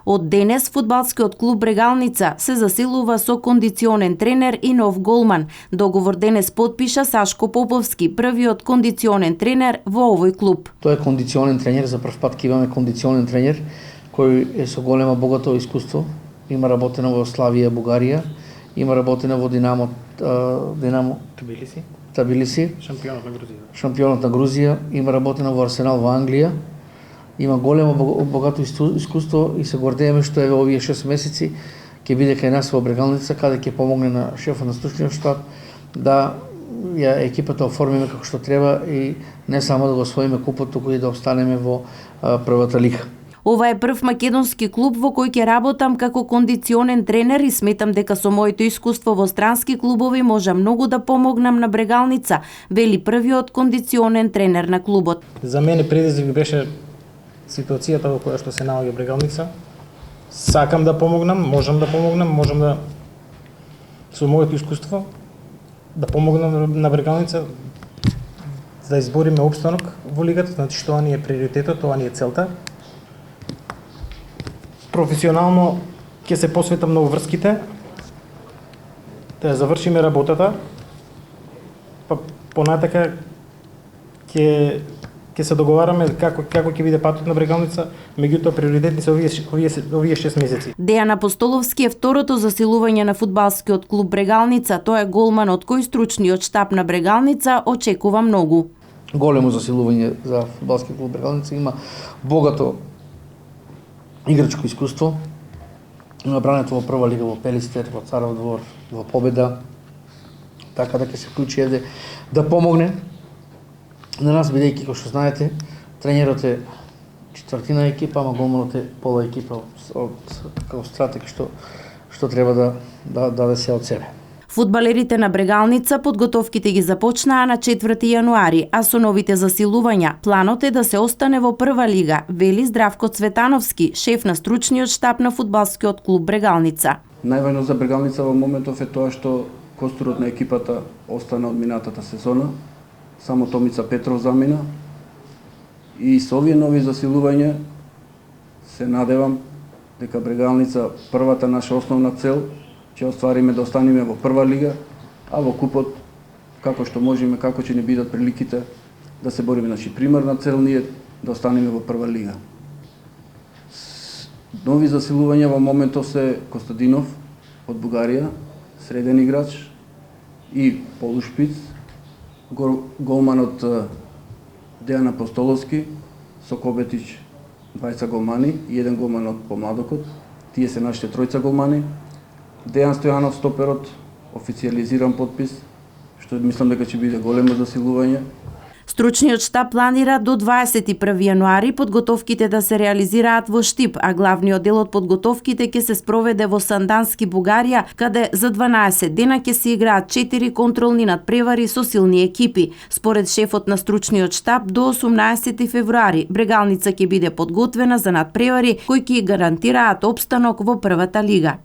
Од денес фудбалскиот клуб Брегалница се засилува со кондиционен тренер и нов голман. Договор денес потпиша Сашко Поповски, првиот кондиционен тренер во овој клуб. Тој е кондиционен тренер, за прв пат ќе имаме кондиционен тренер кој е со големо богато искуство. Има работено во Славија, Бугарија, има работено во Динамо Тбилиси, шампионот на Грузија, има работено во Арсенал во Англија. Има големо богато искуство и се гордееме што еве овие 6 месеци ќе биде кај нас во Брегалница, каде ќе помогне на шефот на стручниот штаб да ја екипата оформиме како што треба и не само да го освоиме купот, туку и да обстанеме во првата лига. Ова е прв македонски клуб во кој ќе работам како кондиционен тренер и сметам дека со моето искуство во странски клубови може многу да помогнам на Брегалница, вели првиот кондиционен тренер на клубот. За мене предизвик беше ситуацијата во која што се наоѓа Брегалница. Сакам да помогнам, можам да со моето искуство да помогнам на Брегалница да избориме опстанок во лигата, значи тоа ни е приоритетот, тоа ни е целта. Професионално ќе се посветам на врските, да завршиме работата, па понатака ќе се договараме како ќе биде патот на Брегалница, меѓутоа приоритетни се овие 6 месеци. Дејан Апостоловски е второто засилување на фудбалскиот клуб Брегалница. Тој е голман од кој стручниот штаб на Брегалница очекува многу. Големо засилување за фудбалски клуб Брегалница, има богато играчко искуство. Има брането во прва лига во Пелистер, во Царов двор, во Победа. Така да ќе се вклучи евде да помогне на нас, бидејќи, како што знаете, тренерот е четвртина екипа, ама голманот е пола екипа како стратег што треба да даде се од себе. Фудбалерите на Брегалница подготовките ги започнаа на 4 јануари, а со новите засилувања планот е да се остане во прва лига, вели Здравко Цветановски, шеф на стручниот штаб на фудбалскиот клуб Брегалница. Највајно за Брегалница во моментов е тоа што костурот на екипата остана од минатата сезона. Само Томица Петров замина и со овие нови засилувања се надевам дека Брегалница првата наша основна цел ќе оствариме да останеме во прва лига, а во купот како што можеме, како ќе ни бидат приликите да се бориме. Значи примерна цел ни е да останеме во прва лига. Нови засилувања во моментов се Костадинов од Бугарија, среден играч, и полушпиц, голманот Дејан Апостоловски, Сокобетич, двајца голмани и еден голман од помладокот. Тие се нашите тројца голмани. Дејан Стојанов, стоперот, официализиран подпис, што мислам дека ќе биде големо засилување. Стручниот штаб планира до 21 јануари подготовките да се реализираат во Штип, а главниот дел од подготовките ќе се спроведе во Сандански, Бугарија, каде за 12 дена ќе се играат 4 контролни надпревари со силни екипи. Според шефот на стручниот штаб, до 18 февруари Брегалница ќе биде подготвена за надпревари кои ќе гарантираат опстанок во првата лига.